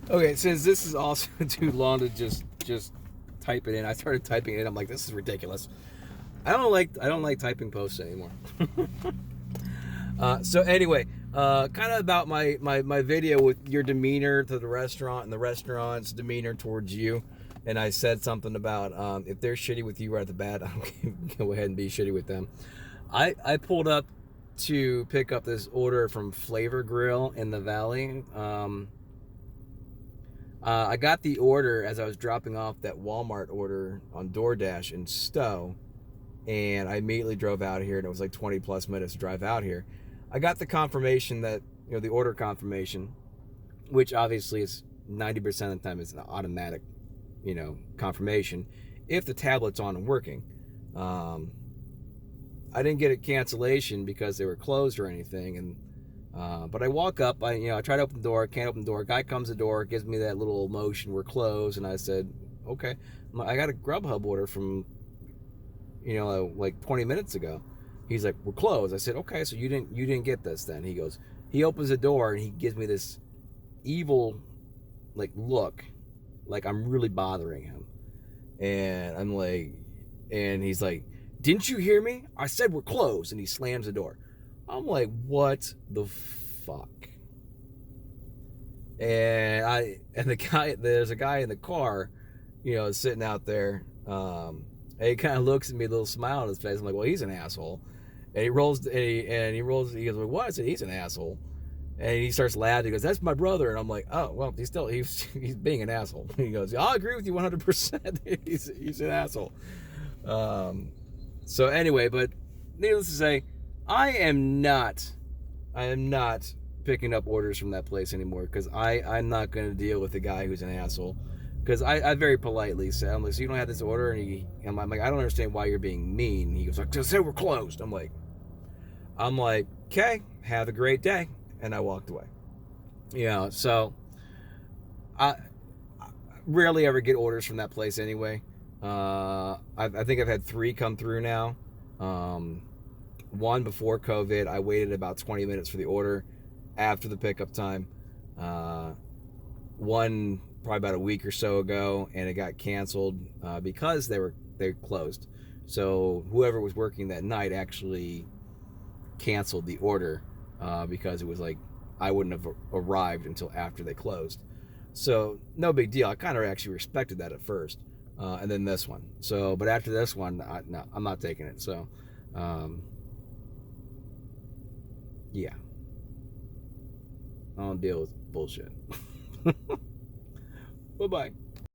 Okay, since this is also too long to just type it in, I started typing it in. I'm like, this is ridiculous. I don't like typing posts anymore. So anyway, kind of about my video with your demeanor to the restaurant and the restaurant's demeanor towards you. And I said something about if they're shitty with you right at the bat, I'm gonna go ahead and be shitty with them. I pulled up to pick up this order from Flavor Grill in the Valley. I got the order as I was dropping off that Walmart order on DoorDash in Stowe, and I immediately drove out here, and it was like 20 plus minutes to drive out here. I got the confirmation that, the order confirmation, which obviously is 90% of the time is an automatic, confirmation if the tablet's on and working. I didn't get a cancellation because they were closed or anything, and but I walk up, I try to open the door, can't open the door. Guy comes to the door, gives me that little motion, we're closed, and I said, okay. I got a Grubhub order from like 20 minutes ago. He's like, we're closed. I said, okay, so you didn't get this then. He opens the door and he gives me this evil like look, like I'm really bothering him. And I'm like, and he's like, didn't you hear me? I said we're closed. And he slams the door. I'm like, what the fuck? And the guy, there's a guy in the car, sitting out there. And he kind of looks at me, a little smile on his face. I'm like, well, he's an asshole. And he rolls, he goes, well, what? I said, he's an asshole. And he starts laughing. He goes, that's my brother. And I'm like, oh, well, he's being an asshole. He goes, I'll agree with you 100%. he's an asshole. So anyway, but needless to say, I am not picking up orders from that place anymore because I'm not going to deal with a guy who's an asshole. Because I very politely said, I'm like, so you don't have this order? And I'm like, I don't understand why you're being mean. He goes, like, just say we're closed. I'm like, okay, have a great day. And I walked away. So I rarely ever get orders from that place anyway. I think I've had 3 come through now. One before COVID, I waited about 20 minutes for the order after the pickup time. One probably about a week or so ago, and it got canceled because they closed. So whoever was working that night actually canceled the order because it was like I wouldn't have arrived until after they closed. So no big deal. I kind of actually respected that at first, and then this one. So, but after this one, no, I'm not taking it. So, yeah, I don't deal with bullshit. Bye bye.